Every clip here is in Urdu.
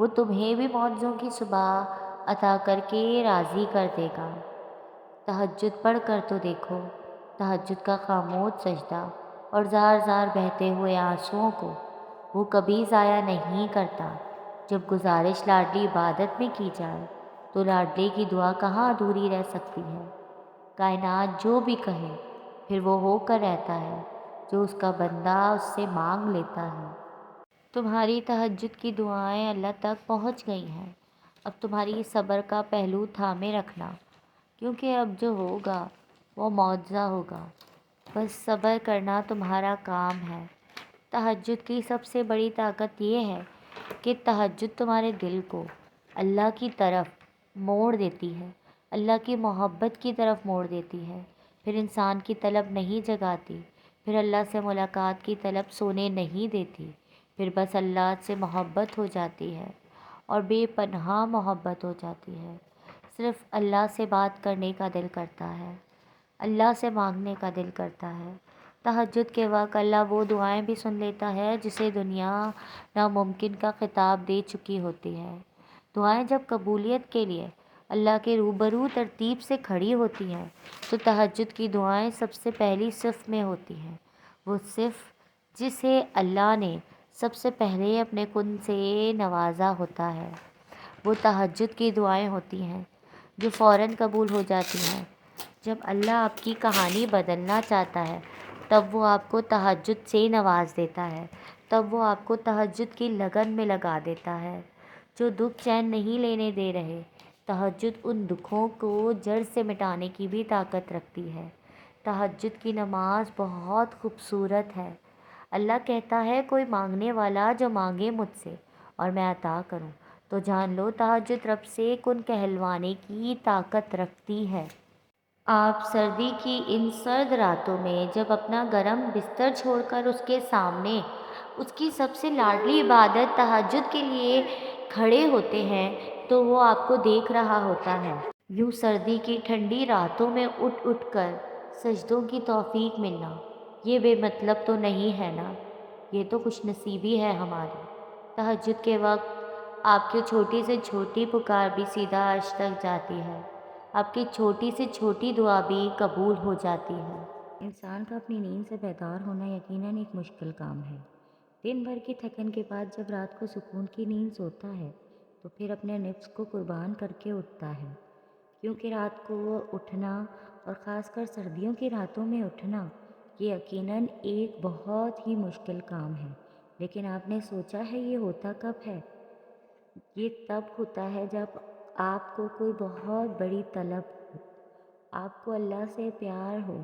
وہ تمہیں بھی معجزوں کی صبح عطا کر کے راضی کر دے گا۔ تہجد پڑھ کر تو دیکھو، تہجد کا خاموش سجدہ اور زار زار بہتے ہوئے آنسوؤں کو وہ کبھی ضائع نہیں کرتا۔ جب گزارش لاڈلی عبادت میں کی جائے تو لاڈلے کی دعا کہاں ادھوری رہ سکتی ہے؟ کائنات جو بھی کہے پھر وہ ہو کر رہتا ہے جو اس کا بندہ اس سے مانگ لیتا ہے۔ تمہاری تہجد کی دعائیں اللہ تک پہنچ گئی ہیں۔ اب تمہاری صبر کا پہلو تھامے رکھنا، کیونکہ اب جو ہوگا وہ معجزہ ہوگا۔ بس صبر کرنا تمہارا کام ہے۔ تہجد کی سب سے بڑی طاقت یہ ہے کہ تہجد تمہارے دل کو اللہ کی طرف موڑ دیتی ہے، اللہ کی محبت کی طرف موڑ دیتی ہے۔ پھر انسان کی طلب نہیں جگاتی، پھر اللہ سے ملاقات کی طلب سونے نہیں دیتی، پھر بس اللہ سے محبت ہو جاتی ہے اور بے پناہ محبت ہو جاتی ہے۔ صرف اللہ سے بات کرنے کا دل کرتا ہے، اللہ سے مانگنے کا دل کرتا ہے۔ تہجد کے وقت اللہ وہ دعائیں بھی سن لیتا ہے جسے دنیا ناممکن کا خطاب دے چکی ہوتی ہے۔ دعائیں جب قبولیت کے لیے اللہ کے روبرو ترتیب سے کھڑی ہوتی ہیں تو تہجد کی دعائیں سب سے پہلی صف میں ہوتی ہیں۔ وہ صف جسے اللہ نے سب سے پہلے اپنے کن سے نوازا ہوتا ہے، وہ تہجد کی دعائیں ہوتی ہیں جو فوراً قبول ہو جاتی ہیں۔ جب اللہ آپ کی کہانی بدلنا چاہتا ہے تب وہ آپ کو تہجد سے نواز دیتا ہے، تب وہ آپ کو تہجد کی لگن میں لگا دیتا ہے۔ جو دکھ چین نہیں لینے دے رہے، تہجد ان دکھوں کو جڑ سے مٹانے کی بھی طاقت رکھتی ہے۔ تہجد کی نماز بہت خوبصورت ہے۔ اللہ کہتا ہے کوئی مانگنے والا جو مانگے مجھ سے اور میں عطا کروں، تو جان لو تہجد رب سے کن کہلوانے کی طاقت رکھتی ہے۔ آپ سردی کی ان سرد راتوں میں جب اپنا گرم بستر چھوڑ کر اس کے سامنے اس کی سب سے لاڈلی عبادت تہجد کے لیے کھڑے ہوتے ہیں تو وہ آپ کو دیکھ رہا ہوتا ہے۔ یوں سردی کی ٹھنڈی راتوں میں اٹھ اٹھ کر سجدوں کی توفیق ملنا، یہ بے مطلب تو نہیں ہے نا؟ یہ تو خوش نصیبی ہے ہماری۔ تہجد کے وقت آپ کی چھوٹی سے چھوٹی پکار بھی سیدھا عرش تک جاتی ہے، آپ کی چھوٹی سے چھوٹی دعا بھی قبول ہو جاتی ہے۔ انسان کا اپنی نیند سے بیدار ہونا یقیناً ایک مشکل کام ہے۔ دن بھر کی تھکن کے بعد جب رات کو سکون کی نیند سوتا ہے تو پھر اپنے نفس کو قربان کر کے اٹھتا ہے، کیونکہ رات کو اٹھنا اور خاص کر سردیوں کی راتوں میں اٹھنا یہ یقیناً ایک بہت ہی مشکل کام ہے۔ لیکن آپ نے سوچا ہے یہ ہوتا کب ہے؟ یہ تب ہوتا ہے جب آپ کو کوئی بہت بڑی طلب ہو، آپ کو اللہ سے پیار ہو،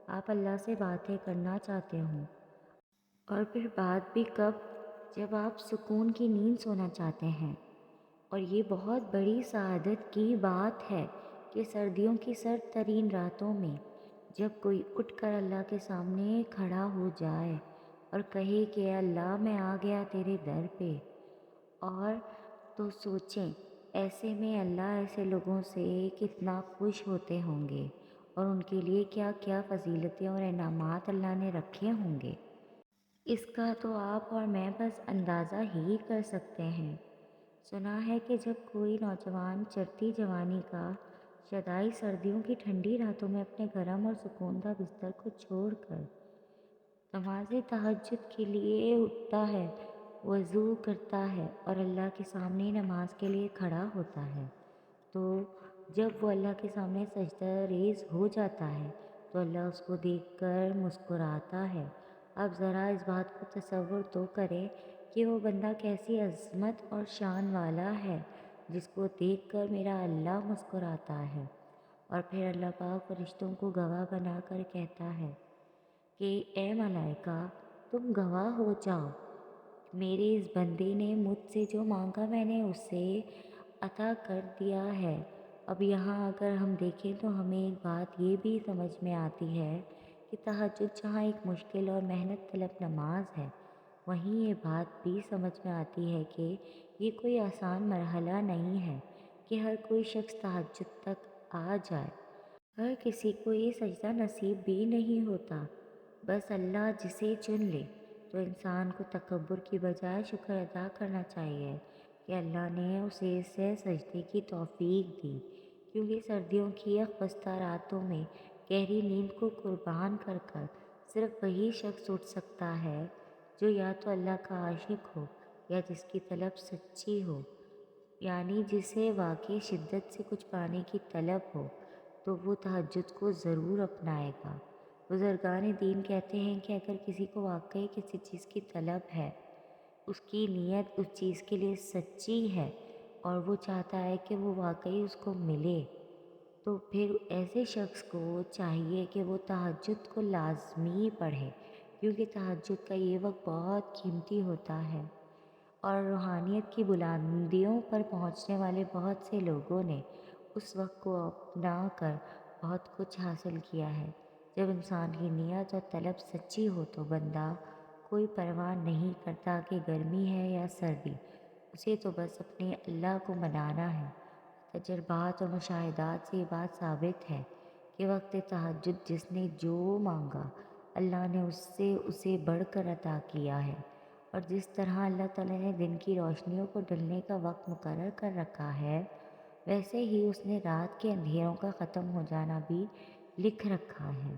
آپ اللہ سے باتیں کرنا چاہتے ہوں۔ اور پھر بات بھی کب؟ جب آپ سکون کی نیند سونا چاہتے ہیں۔ اور یہ بہت بڑی سعادت کی بات ہے کہ سردیوں کی سرد ترین راتوں میں جب کوئی اٹھ کر اللہ کے سامنے کھڑا ہو جائے اور کہے کہ اے اللہ میں آ گیا تیرے در پہ، اور تو سوچیں ایسے میں اللہ ایسے لوگوں سے کتنا خوش ہوتے ہوں گے اور ان کے لیے کیا کیا فضیلتیں اور انعامات اللہ نے رکھے ہوں گے، اس کا تو آپ اور میں بس اندازہ ہی کر سکتے ہیں۔ سنا ہے کہ جب کوئی نوجوان چڑھتی جوانی کا شدائی سردیوں کی ٹھنڈی راتوں میں اپنے گرم اور سکوندہ بستر کو چھوڑ کر نماز تہجد کے لیے اٹھتا ہے، وضو کرتا ہے اور اللہ کے سامنے نماز کے لیے کھڑا ہوتا ہے، تو جب وہ اللہ کے سامنے سجدہ ریز ہو جاتا ہے تو اللہ اس کو دیکھ کر مسکراتا ہے۔ اب ذرا اس بات کو تصور تو کریں کہ وہ بندہ کیسی عظمت اور شان والا ہے جس کو دیکھ کر میرا اللہ مسکراتا ہے۔ اور پھر اللہ پاک فرشتوں کو گواہ بنا کر کہتا ہے کہ اے ملائکہ تم گواہ ہو جاؤ، میرے اس بندے نے مجھ سے جو مانگا میں نے اسے عطا کر دیا ہے۔ اب یہاں اگر ہم دیکھیں تو ہمیں ایک بات یہ بھی سمجھ میں آتی ہے کہ تہجد جہاں ایک مشکل اور محنت طلب نماز ہے، وہیں یہ بات بھی سمجھ میں آتی ہے کہ یہ کوئی آسان مرحلہ نہیں ہے کہ ہر کوئی شخص تہجد تک آ جائے۔ ہر کسی کو یہ سجدہ نصیب بھی نہیں ہوتا، بس اللہ جسے چن لے۔ تو انسان کو تکبر کی بجائے شکر ادا کرنا چاہیے کہ اللہ نے اسے سجدے کی توفیق دی، کیونکہ سردیوں کی خستہ راتوں میں گہری نیند کو قربان کر کر صرف وہی شخص اٹھ سکتا ہے جو یا تو اللہ کا عاشق ہو یا جس کی طلب سچی ہو، یعنی جسے واقعی شدت سے کچھ پانے کی طلب ہو تو وہ تہجد کو ضرور اپنائے گا۔ بزرگان دین کہتے ہیں کہ اگر کسی کو واقعی کسی چیز کی طلب ہے، اس کی نیت اس چیز کے لیے سچی ہے اور وہ چاہتا ہے کہ وہ واقعی اس کو ملے، تو پھر ایسے شخص کو چاہیے کہ وہ تہجد کو لازمی پڑھے، کیونکہ تہجد کا یہ وقت بہت قیمتی ہوتا ہے اور روحانیت کی بلندیوں پر پہنچنے والے بہت سے لوگوں نے اس وقت کو اپنا کر بہت کچھ حاصل کیا ہے۔ جب انسان کی نیت اور طلب سچی ہو تو بندہ کوئی پرواہ نہیں کرتا کہ گرمی ہے یا سردی، اسے تو بس اپنے اللہ کو منانا ہے۔ تجربات اور مشاہدات سے یہ بات ثابت ہے کہ وقت تہجد جس نے جو مانگا اللہ نے اس سے اسے بڑھ کر عطا کیا ہے، اور جس طرح اللہ تعالیٰ نے دن کی روشنیوں کو ڈھلنے کا وقت مقرر کر رکھا ہے، ویسے ہی اس نے رات کے اندھیروں کا ختم ہو جانا بھی لکھ رکھا ہے،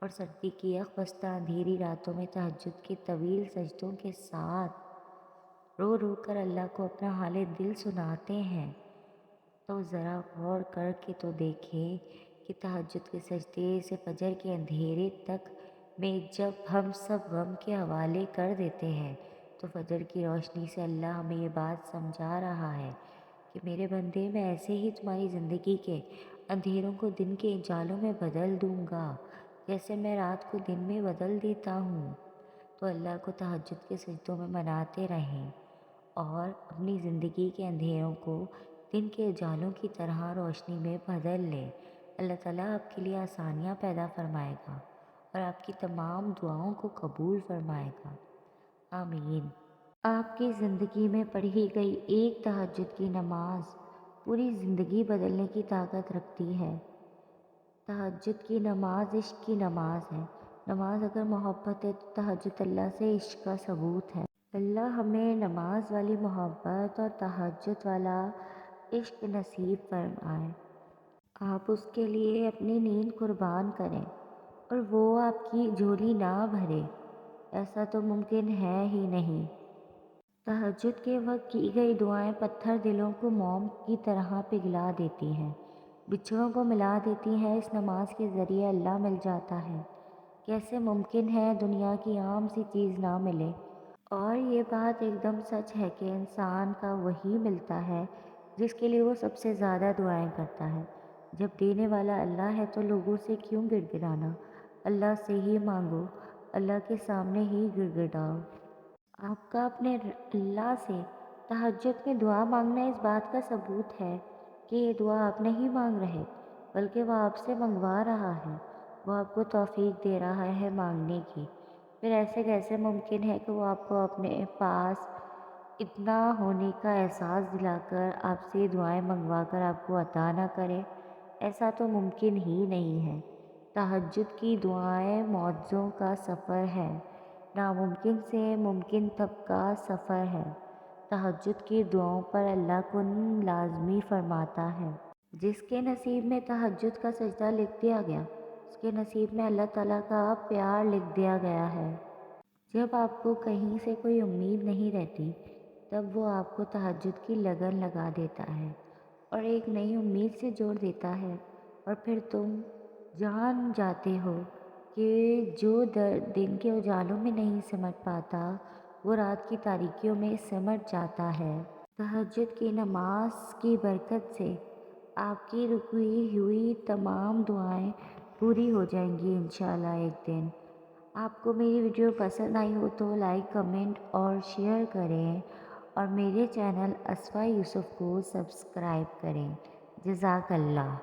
اور سردی کی خستہ اندھیری راتوں میں تہجد کے طویل سجدوں کے ساتھ رو رو کر اللہ کو اپنا حال دل سناتے ہیں، تو ذرا غور کر کے تو دیکھیں کہ تہجد کے سجدے سے فجر کے اندھیرے تک میں جب ہم سب غم کے حوالے کر دیتے ہیں تو فجر کی روشنی سے اللہ ہمیں یہ بات سمجھا رہا ہے کہ میرے بندے، میں ایسے ہی تمہاری زندگی کے اندھیروں کو دن کے اجالوں میں بدل دوں گا، جیسے میں رات کو دن میں بدل دیتا ہوں۔ تو اللہ کو تہجد کے سجدوں میں مناتے رہیں اور اپنی زندگی کے اندھیروں کو دن کے اجالوں کی طرح روشنی میں بدل لیں۔ اللہ تعالیٰ آپ کے لیے آسانیاں پیدا فرمائے گا اور آپ کی تمام دعاؤں کو قبول فرمائے گا۔ آمین۔ آپ کی زندگی میں پڑھی گئی ایک تہجد کی نماز پوری زندگی بدلنے کی طاقت رکھتی ہے۔ تہجد کی نماز عشق کی نماز ہے۔ نماز اگر محبت ہے تو تہجد اللہ سے عشق کا ثبوت ہے۔ اللہ ہمیں نماز والی محبت اور تہجد والا عشق نصیب فرمائے۔ آپ اس کے لیے اپنی نیند قربان کریں اور وہ آپ کی جھولی نہ بھرے، ایسا تو ممکن ہے ہی نہیں۔ تہجد کے وقت کی گئی دعائیں پتھر دلوں کو موم کی طرح پگھلا دیتی ہیں، بچھڑوں کو ملا دیتی ہیں۔ اس نماز کے ذریعے اللہ مل جاتا ہے۔ کیسے ممکن ہے دنیا کی عام سی چیز نہ ملے؟ اور یہ بات ایک دم سچ ہے کہ انسان کا وہی ملتا ہے جس کے لیے وہ سب سے زیادہ دعائیں کرتا ہے۔ جب دینے والا اللہ ہے تو لوگوں سے کیوں گڑ گڑانا؟ اللہ سے ہی مانگو، اللہ کے سامنے ہی گڑ گڑاؤ۔ آپ کا اپنے اللہ سے تہجد میں دعا مانگنا اس بات کا ثبوت ہے کہ یہ دعا آپ نہیں مانگ رہے، بلکہ وہ آپ سے منگوا رہا ہے، وہ آپ کو توفیق دے رہا ہے مانگنے کی۔ پھر ایسے کیسے ممکن ہے کہ وہ آپ کو اپنے پاس اتنا ہونے کا احساس دلا کر آپ سے دعائیں منگوا کر آپ کو عطا نہ کرے؟ ایسا تو ممکن ہی نہیں ہے۔ تہجد کی دعائیں معجزوں کا سفر ہے، ناممکن سے ممکن تک کا سفر ہے۔ تہجد کی دعاؤں پر اللہ کن لازمی فرماتا ہے۔ جس کے نصیب میں تہجد کا سجدہ لکھ دیا گیا، اس کے نصیب میں اللہ تعالیٰ کا پیار لکھ دیا گیا ہے۔ جب آپ کو کہیں سے کوئی امید نہیں رہتی، تب وہ آپ کو تہجد کی لگن لگا دیتا ہے اور ایک نئی امید سے جوڑ دیتا ہے، اور پھر تم جان جاتے ہو کہ جو درد دن کے اجالوں میں نہیں سمٹ پاتا وہ رات کی تاریکیوں میں سمٹ جاتا ہے۔ تہجد کی نماز کی برکت سے آپ کی رکی ہوئی تمام دعائیں پوری ہو جائیں گی انشاءاللہ ایک دن۔ آپ کو میری ویڈیو پسند آئی ہو تو لائک، کمنٹ اور شیئر کریں، اور میرے چینل اسفا یوسف کو سبسکرائب کریں۔ جزاک اللہ۔